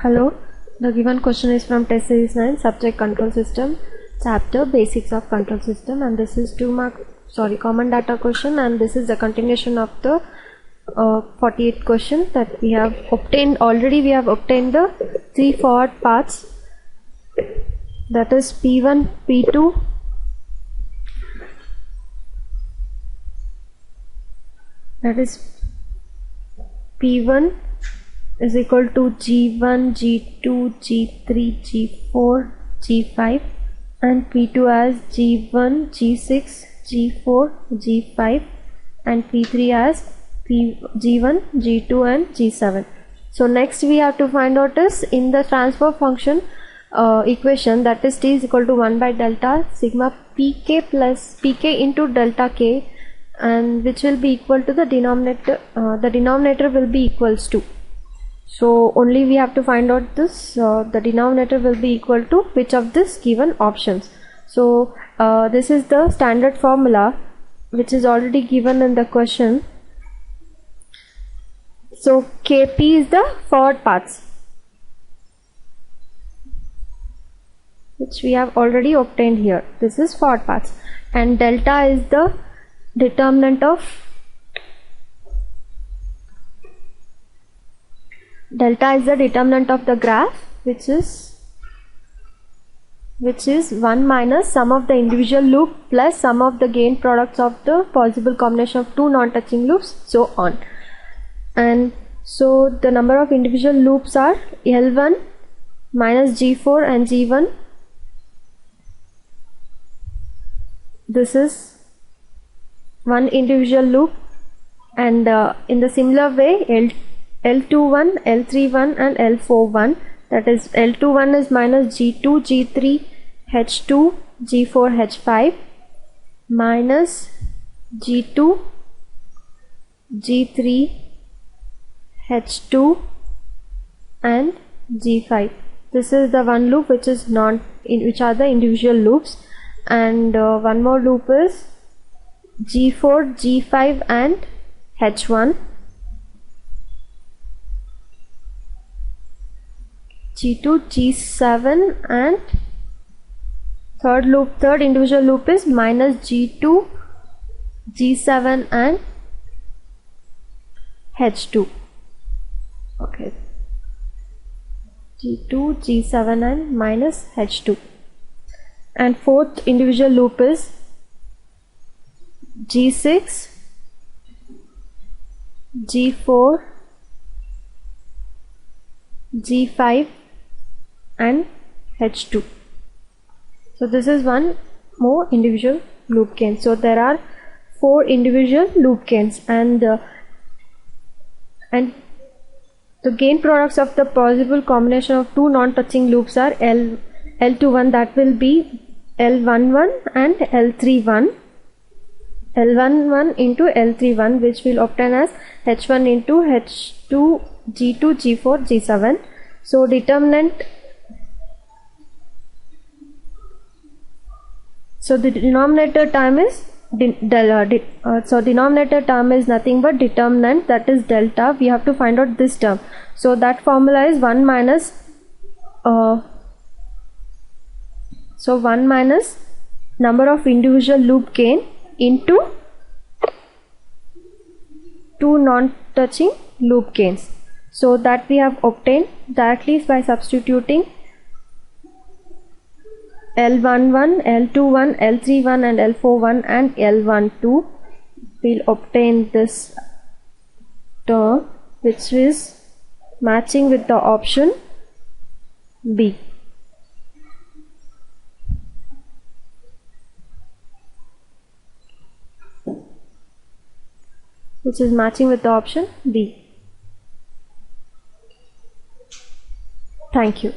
Hello, the given question is from test series 9, subject control system, chapter basics of control system, and this is common data question, and this is the continuation of the 48 question that we have obtained already. We have obtained the 3 forward paths, that is P1, P2, that is P1 is equal to G1, G2, G3, G4, G5, and P2 as G1, G6, G4, G5, and P3 as G1, G2, and G7. So next we have to find out is in the transfer function equation, that is T is equal to 1 by delta sigma Pk plus Pk into delta K, and which will be equal to the denominator will be equals to. So only we have to find out this, the denominator will be equal to which of this given options. So this is the standard formula which is already given in the question. So Kp is the forward paths which we have already obtained here. This is forward paths, and delta is the determinant of the graph, which is 1 minus sum of the individual loop plus sum of the gain products of the possible combination of two non-touching loops, so on. And so the number of individual loops are L1 minus G4 and G1. This is one individual loop, and in the similar way L21, L31 and L41, that is L21 is minus G2, G3, H2, G4, H5 minus G2, G3, H2 and G5. This is the one loop which is which are the individual loops, and one more loop is G4, G5 and H1, G2, G7, and third individual loop is minus G2, G7 and H2. Okay, G2, G7 and minus H2. And fourth individual loop is G6, G4, G5 and H2. So this is one more individual loop gain. So there are 4 individual loop gains, and the gain products of the possible combination of two non-touching loops are L21, that will be L11 and L31, L11 into L31, which will obtain as H1 into H2, G2, G4, G7. So the denominator term is denominator term is nothing but determinant, that is delta. We have to find out this term. So that formula is 1 minus 1 minus number of individual loop gain into two non-touching loop gains. So that we have obtained directly by substituting L11, L21, L31 and L41 and L12. We'll obtain this term which is matching with the option B. Which is matching with the option B. Thank you.